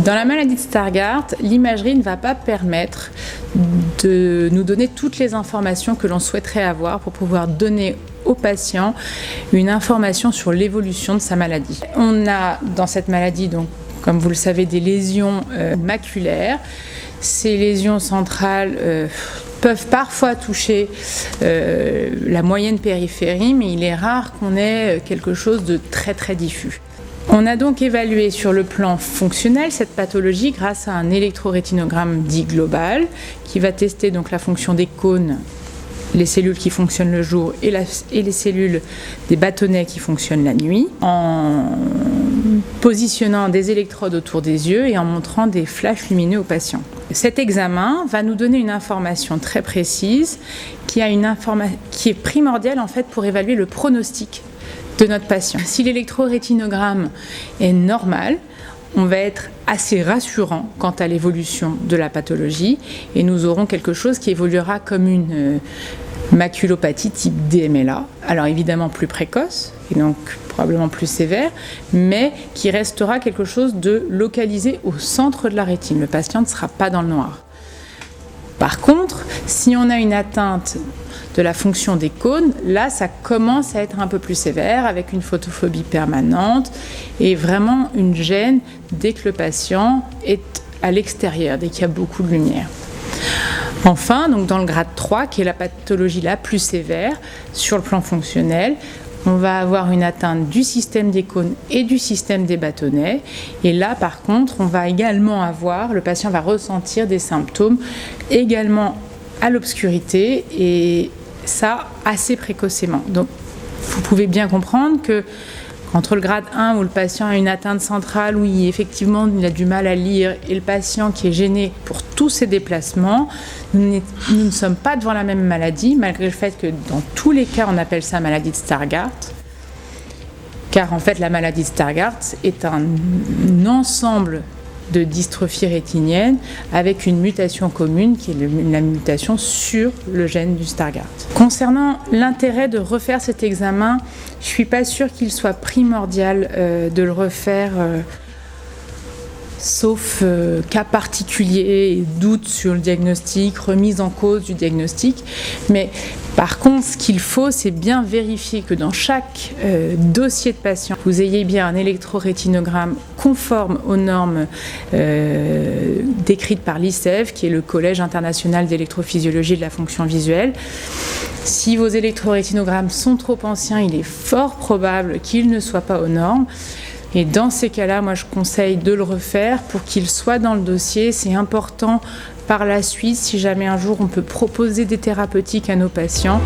Dans la maladie de Stargardt, l'imagerie ne va pas permettre de nous donner toutes les informations que l'on souhaiterait avoir pour pouvoir donner au patient une information sur l'évolution de sa maladie. On a dans cette maladie, donc, comme vous le savez, des lésions maculaires. Ces lésions centrales peuvent parfois toucher la moyenne périphérie, mais il est rare qu'on ait quelque chose de très très diffus. On a donc évalué sur le plan fonctionnel cette pathologie grâce à un électrorétinogramme dit global qui va tester donc la fonction des cônes, les cellules qui fonctionnent le jour et les cellules des bâtonnets qui fonctionnent la nuit, en positionnant des électrodes autour des yeux et en montrant des flashs lumineux aux patients. Cet examen va nous donner une information très précise qui est primordiale en fait pour évaluer le pronostic de notre patient. Si l'électrorétinogramme est normal, on va être assez rassurant quant à l'évolution de la pathologie et nous aurons quelque chose qui évoluera comme une maculopathie type DMLA, alors évidemment plus précoce et donc probablement plus sévère, mais qui restera quelque chose de localisé au centre de la rétine. Le patient ne sera pas dans le noir. Par contre, si on a une atteinte de la fonction des cônes, là ça commence à être un peu plus sévère avec une photophobie permanente et vraiment une gêne dès que le patient est à l'extérieur, dès qu'il y a beaucoup de lumière. Enfin, donc dans le grade 3, qui est la pathologie la plus sévère sur le plan fonctionnel, on va avoir une atteinte du système des cônes et du système des bâtonnets. Et là, par contre, on va également le patient va ressentir des symptômes également à l'obscurité et ça assez précocement. Donc, vous pouvez bien comprendre que entre le grade 1 où le patient a une atteinte centrale, où effectivement il a du mal à lire, et le patient qui est gêné pour tous ses déplacements, nous ne sommes pas devant la même maladie, malgré le fait que dans tous les cas on appelle ça maladie de Stargardt, car en fait la maladie de Stargardt est un ensemble de dystrophie rétinienne avec une mutation commune qui est la mutation sur le gène du Stargardt. Concernant l'intérêt de refaire cet examen, je ne suis pas sûre qu'il soit primordial de le refaire sauf cas particulier et doute sur le diagnostic, remise en cause du diagnostic. Mais par contre, ce qu'il faut, c'est bien vérifier que dans chaque dossier de patient, vous ayez bien un électrorétinogramme conforme aux normes décrites par l'ICEV, qui est le Collège international d'électrophysiologie de la fonction visuelle. Si vos électrorétinogrammes sont trop anciens, il est fort probable qu'ils ne soient pas aux normes. Et dans ces cas-là, moi je conseille de le refaire pour qu'il soit dans le dossier. C'est important par la suite, si jamais un jour on peut proposer des thérapeutiques à nos patients.